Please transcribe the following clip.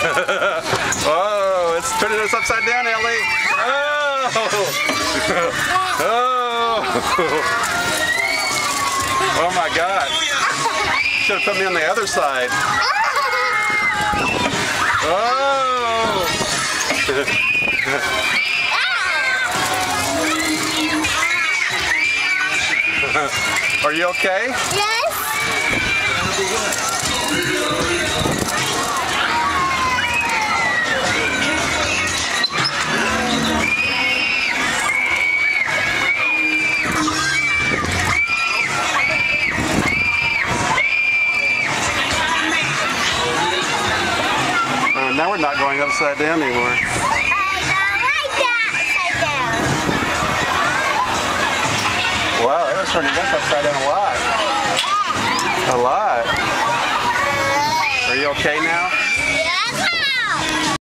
Oh, it's turning us upside down, Ellie. Oh! Oh! Oh my God. Should have put me on the other side. Oh! Are you okay? Yes. Now we're not going upside down anymore. I don't like that upside down. Wow, that was turning us upside down a lot. A lot. Are you okay now?